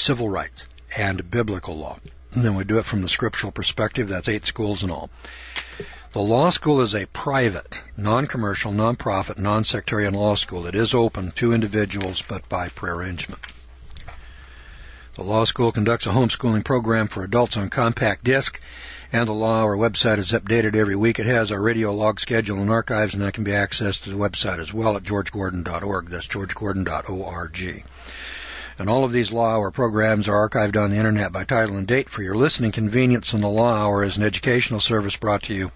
civil rights, and biblical law. And then we do it from the scriptural perspective. That's 8 schools in all. The law school is a private, non-commercial, non-profit, non-sectarian law school. It is open to individuals, but by prearrangement. The law school conducts a homeschooling program for adults on compact disc, and the Law Hour website is updated every week. It has our radio log schedule and archives, and that can be accessed to the website as well at georgegordon.org. That's georgegordon.org. And all of these Law Hour programs are archived on the Internet by title and date for your listening convenience, and the Law Hour is an educational service brought to you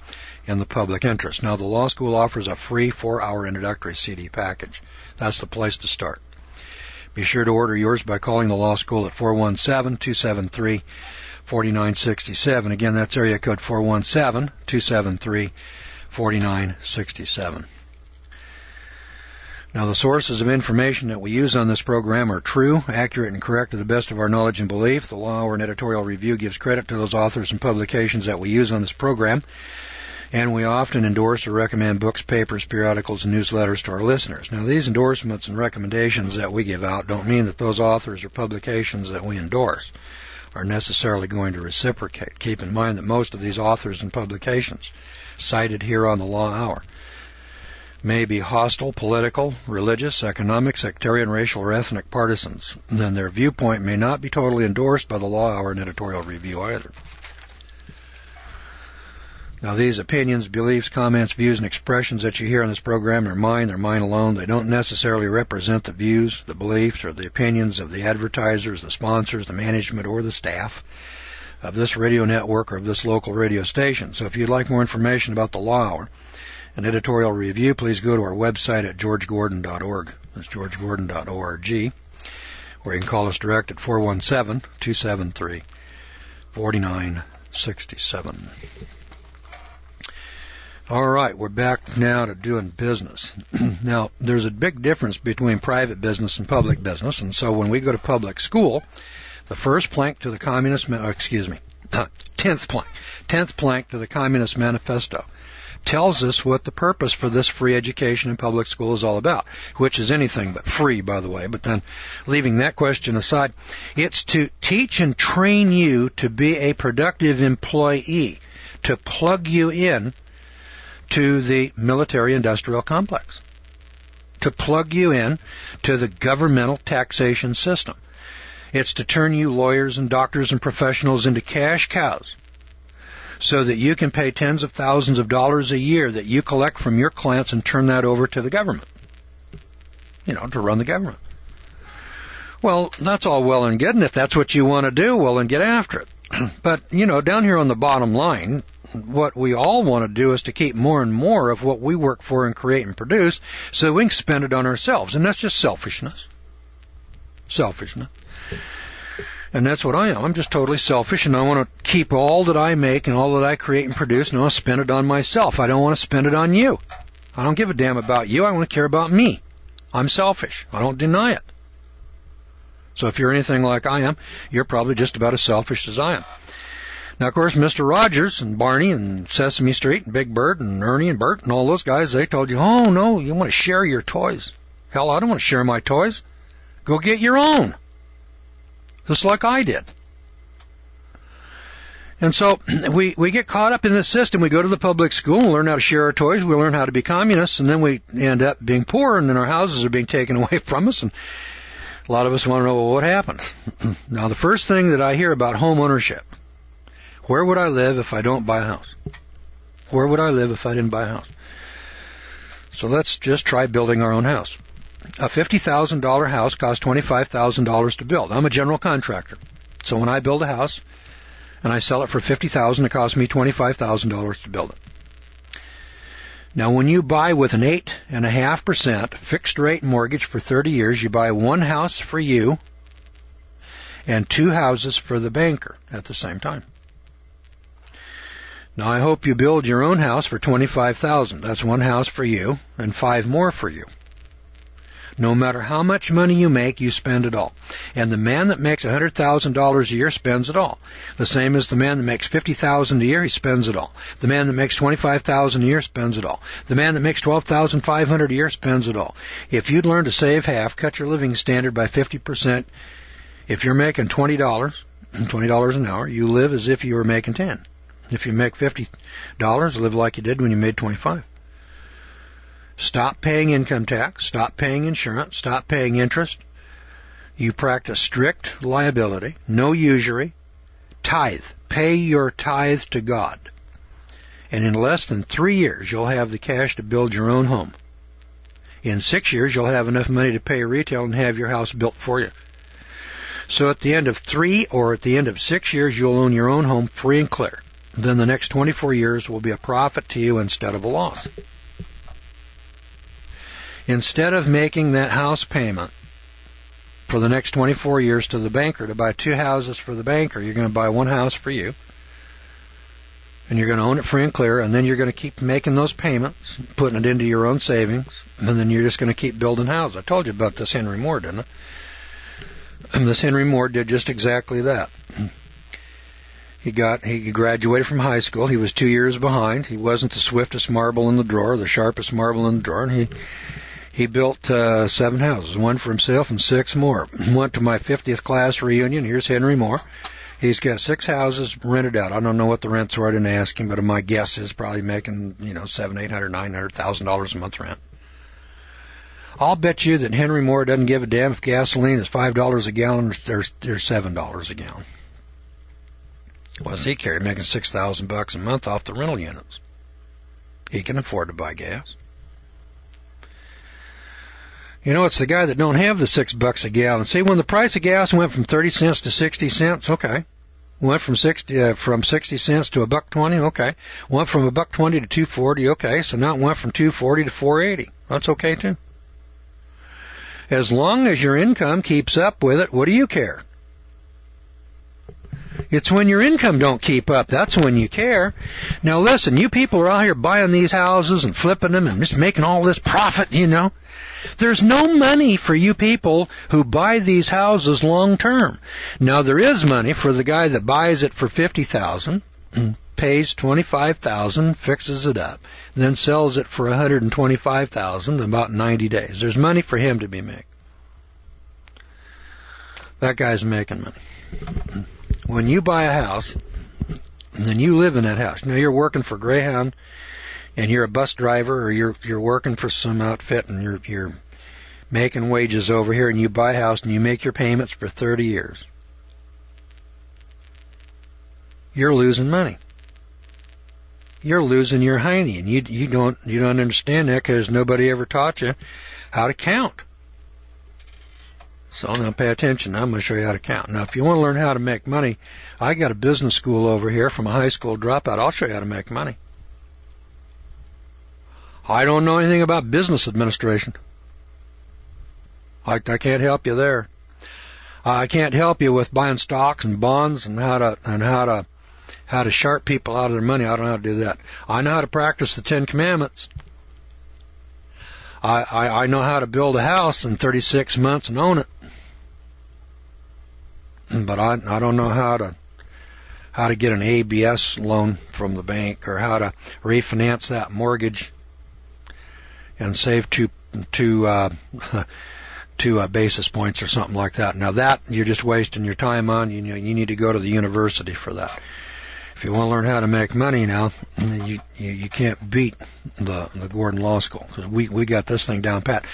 in the public interest. Now, the law school offers a free 4-hour introductory CD package. That's the place to start. Be sure to order yours by calling the law school at 417-273-4967. Again, that's area code 417-273-4967. Now, the sources of information that we use on this program are true, accurate, and correct to the best of our knowledge and belief. The Law Hour and Editorial Review gives credit to those authors and publications that we use on this program, and we often endorse or recommend books, papers, periodicals, and newsletters to our listeners. Now, these endorsements and recommendations that we give out don't mean that those authors or publications that we endorse are necessarily going to reciprocate. Keep in mind that most of these authors and publications cited here on the Law Hour may be hostile, political, religious, economic, sectarian, racial, or ethnic partisans, and their viewpoint may not be totally endorsed by the Law Hour and Editorial Review either. Now, these opinions, beliefs, comments, views, and expressions that you hear on this program are mine. They're mine alone. They don't necessarily represent the views, the beliefs, or the opinions of the advertisers, the sponsors, the management, or the staff of this radio network or of this local radio station. So if you'd like more information about the Law Hour and Editorial Review, please go to our website at georgegordon.org. That's georgegordon.org, or you can call us direct at 417-273-4967. All right, we're back now to doing business. Now, there's a big difference between private business and public business, and so when we go to public school, the first plank to the Communist, 10th plank to the Communist Manifesto tells us what the purpose for this free education in public school is all about, which is anything but free, by the way. But then, leaving that question aside, it's to teach and train you to be a productive employee, to plug you in to the military-industrial complex, to plug you in to the governmental taxation system. It's to turn you lawyers and doctors and professionals into cash cows so that you can pay tens of thousands of dollars a year that you collect from your clients and turn that over to the government, to run the government. Well, that's all well and good, and if that's what you want to do, well, then get after it. But, down here on the bottom line, what we all want to do is to keep more and more of what we work for and create and produce so we can spend it on ourselves. And that's just selfishness. Selfishness. And that's what I am. I'm just totally selfish, and I want to keep all that I make and all that I create and produce, and I want to spend it on myself. I don't want to spend it on you. I don't give a damn about you. I want to care about me. I'm selfish. I don't deny it. So if you're anything like I am, you're probably just about as selfish as I am. Now, of course, Mr. Rogers and Barney and Sesame Street and Big Bird and Ernie and Bert and all those guys, they told you, oh, no, you want to share your toys. Hell, I don't want to share my toys. Go get your own. Just like I did. And so we get caught up in this system. We go to the public school and learn how to share our toys. We learn how to be communists, and then we end up being poor, and then our houses are being taken away from us, and a lot of us want to know, well, what happened? Now, the first thing that I hear about home ownership, where would I live if I don't buy a house? Where would I live if I didn't buy a house? So let's just try building our own house. A $50,000 house costs $25,000 to build. I'm a general contractor. So when I build a house and I sell it for $50,000, it costs me $25,000 to build it. Now, when you buy with an 8.5% fixed rate mortgage for 30 years, you buy one house for you and two houses for the banker at the same time. Now, I hope you build your own house for $25,000. That's one house for you and five more for you. No matter how much money you make, you spend it all. And the man that makes $100,000 a year spends it all. The same as the man that makes $50,000 a year, he spends it all. The man that makes $25,000 a year spends it all. The man that makes $12,500 a year spends it all. If you'd learn to save half, cut your living standard by 50%, If you're making $20 an hour, you live as if you were making 10. If you make $50, live like you did when you made 25. Stop paying income tax, stop paying insurance, stop paying interest. You practice strict liability, no usury, tithe. Pay your tithe to God. And in less than 3 years, you'll have the cash to build your own home. In 6 years, you'll have enough money to pay retail and have your house built for you. So at the end of 3 or at the end of 6 years, you'll own your own home free and clear. Then the next 24 years will be a profit to you instead of a loss. Instead of making that house payment for the next 24 years to the banker to buy 2 houses for the banker, you're going to buy 1 house for you. And you're going to own it free and clear, and then you're going to keep making those payments, putting it into your own savings, and then you're just going to keep building houses. I told you about this Henry Moore, didn't I? And this Henry Moore did just exactly that. He graduated from high school. He was 2 years behind. He wasn't the swiftest marble in the drawer, the sharpest marble in the drawer, and he built 7 houses, 1 for himself and 6 more. Went to my 50th class reunion. Here's Henry Moore. He's got 6 houses rented out. I don't know what the rents were. I didn't ask him, but my guess is probably making, $700,000, $800,000, $900,000 a month rent. I'll bet you that Henry Moore doesn't give a damn if gasoline is $5 a gallon or $7 a gallon. What does he carry? Making $6,000 a month off the rental units. He can afford to buy gas. It's the guy that don't have the $6 a gallon. See, when the price of gas went from 30 cents to 60 cents, okay. Went from 60 cents to $1.20, okay. Went from $1.20 to $2.40, okay. So now it went from $2.40 to $4.80. That's okay too. As long as your income keeps up with it, what do you care? It's when your income don't keep up, that's when you care. Now listen, you people are out here buying these houses and flipping them and just making all this profit, There's no money for you people who buy these houses long term. Now there is money for the guy that buys it for $50,000, pays $25,000, fixes it up, then sells it for $125,000 in about 90 days. There's money for him to be made. That guy's making money. When you buy a house, and then you live in that house. Now you're working for Greyhound, and you're a bus driver, or you're working for some outfit, and you're making wages over here, and you buy a house, and you make your payments for 30 years. You're losing money. You're losing your hiney, and you don't understand that because nobody ever taught you how to count. So now pay attention. I'm going to show you how to count. Now, if you want to learn how to make money, I got a business school over here from a high school dropout. I'll show you how to make money. I don't know anything about business administration. I can't help you there. I can't help you with buying stocks and bonds and how to sharp people out of their money. I don't know how to do that. I know how to practice the 10 Commandments. I know how to build a house in 36 months and own it. But I don't know how to get an ABS loan from the bank, or how to refinance that mortgage and save two basis points or something like that. Now that you're just wasting your time on. You need to go to the university for that. If you want to learn how to make money now, you can't beat the Gordon Law School. We got this thing down pat.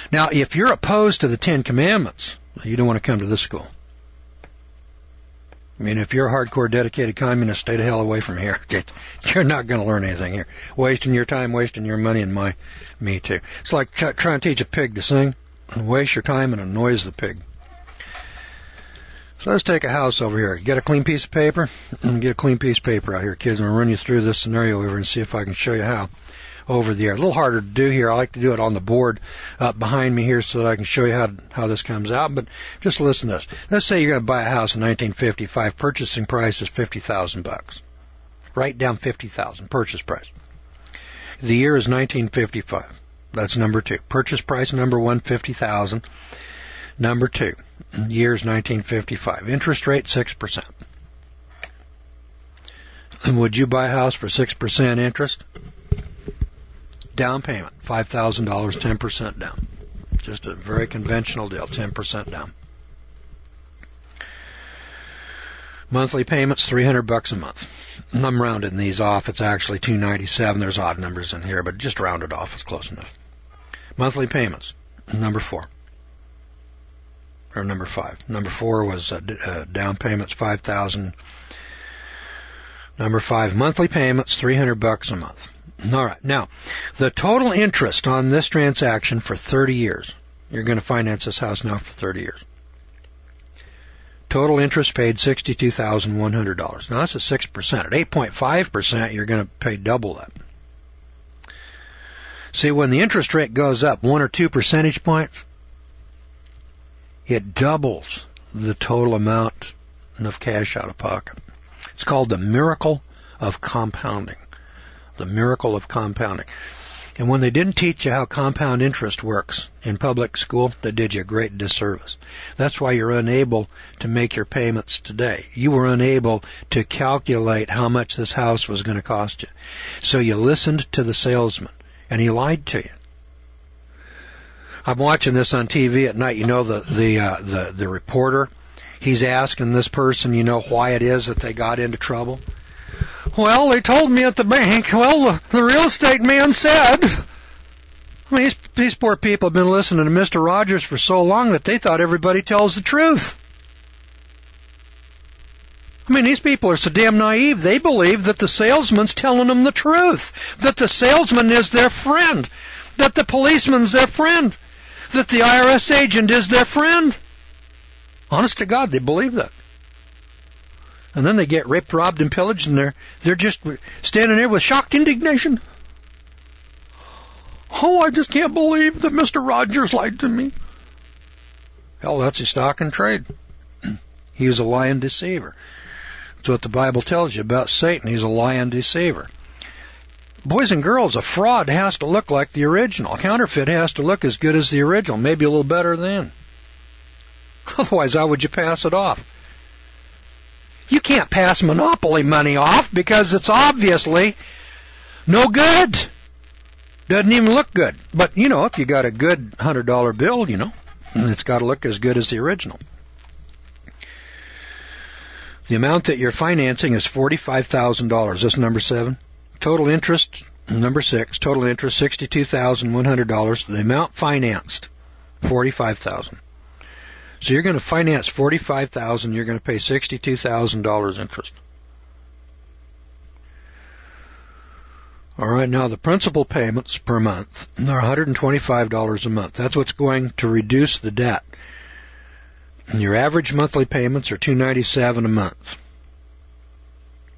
Now, if you're opposed to the 10 Commandments, you don't want to come to this school. I mean, if you're a hardcore dedicated communist, stay the hell away from here. You're not going to learn anything here. Wasting your time, wasting your money, and me too. It's like trying to teach a pig to sing. Waste your time and annoys the pig. So let's take a house over here. You got a clean piece of paper? Get a clean piece of paper out here, kids. I'm going to run you through this scenario over and see if I can show you how over the air. A little harder to do here. I like to do it on the board up behind me here so that I can show you how this comes out. But just listen to this. Let's say you're going to buy a house in 1955. Purchasing price is $50,000. Write down $50,000 purchase price. The year is 1955. That's number 2. Purchase price number 1, $50,000. Number 2, year's 1955. Interest rate 6%. And would you buy a house for 6% interest? Down payment, $5,000, 10% down. Just a very conventional deal, 10% down. Monthly payments, $300 a month. I'm rounding these off. It's actually $297. There's odd numbers in here, but just round it off. It's close enough. Monthly payments, number 4. Or number 5. Number 4 was down payments, $5,000. Number 5, monthly payments, $300 a month. All right. Now, the total interest on this transaction for 30 years. You're going to finance this house now for 30 years. Total interest paid $62,100. Now, that's a 6%. At 8.5%, you're going to pay double that. See, when the interest rate goes up 1 or 2 percentage points, it doubles the total amount of cash out of pocket. It's called the miracle of compounding. The miracle of compounding. And when they didn't teach you how compound interest works in public school, they did you a great disservice. That's why you're unable to make your payments today. You were unable to calculate how much this house was going to cost you. So you listened to the salesman, and he lied to you. I'm watching this on TV at night. You know, the reporter, he's asking this person, you know, why it is that they got into trouble. Well, they told me at the bank. Well, the real estate man said. I mean, these poor people have been listening to Mr. Rogers for so long that they thought everybody tells the truth. I mean, these people are so damn naive. They believe that the salesman's telling them the truth, that the salesman is their friend, that the policeman's their friend, that the IRS agent is their friend. Honest to God, they believe that. And then they get raped, robbed, and pillaged, and they're just standing there with shocked indignation. Oh, I just can't believe that Mr. Rogers lied to me. Hell, that's his stock and trade. He was a lying deceiver. That's what the Bible tells you about Satan. He's a lying deceiver. Boys and girls, a fraud has to look like the original. A counterfeit has to look as good as the original, maybe a little better than. Otherwise, how would you pass it off? You can't pass monopoly money off because it's obviously no good. Doesn't even look good. But, you know, if you got a good $100 bill, you know, it's got to look as good as the original. The amount that you're financing is $45,000. That's number 7. Total interest, number 6. Total interest, $62,100. The amount financed, $45,000. So you're going to finance $45,000. You're going to pay $62,000 interest. All right, now the principal payments per month are $125 a month. That's what's going to reduce the debt. And your average monthly payments are $297 a month.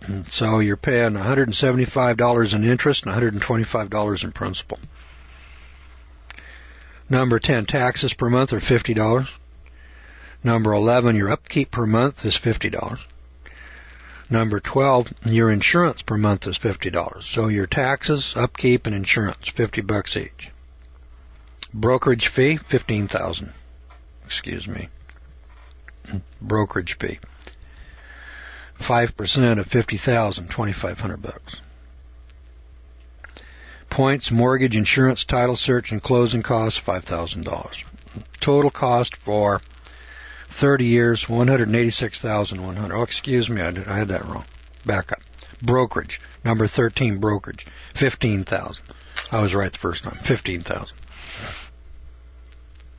And so you're paying $175 in interest and $125 in principal. Number 10, taxes per month are $50. Number 11, your upkeep per month is $50. Number 12, your insurance per month is $50. So your taxes, upkeep, and insurance, $50 each. Brokerage fee, $15,000. Excuse me. Brokerage fee. 5% of $50,000, $2,500. Points, mortgage, insurance, title search, and closing costs, $5,000. Total cost for 30 years, $186,100. Oh, excuse me, I had that wrong. Back up. Brokerage, number 13, brokerage, $15,000. I was right the first time, $15,000.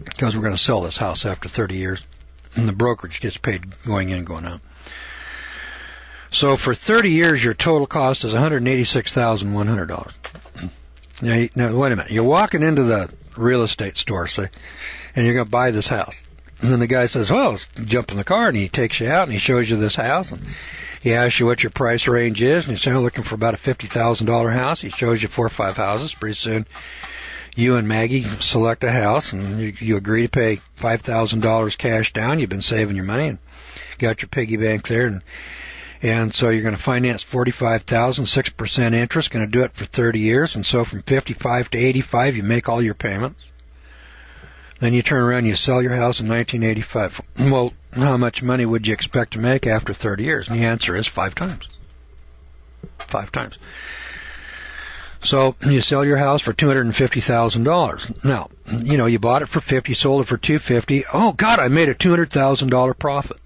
Because we're going to sell this house after 30 years, and the brokerage gets paid going in, going out. So for 30 years, your total cost is $186,100. Now, wait a minute. You're walking into the real estate store, say, and you're going to buy this house. And then the guy says, well, let's jump in the car, and he takes you out, and he shows you this house, and he asks you what your price range is, and you say, I'm looking for about a $50,000 house. He shows you 4 or 5 houses. Pretty soon, you and Maggie select a house, and you agree to pay $5,000 cash down. You've been saving your money and got your piggy bank there, and so you're going to finance $45,000, 6% interest, going to do it for 30 years, and so from 55 to 85, you make all your payments. Then you turn around and you sell your house in 1985. Well, how much money would you expect to make after 30 years? And the answer is 5 times. 5 times. So you sell your house for $250,000. Now, you know, you bought it for $50, sold it for $250. Oh, God, I made a $200,000 profit.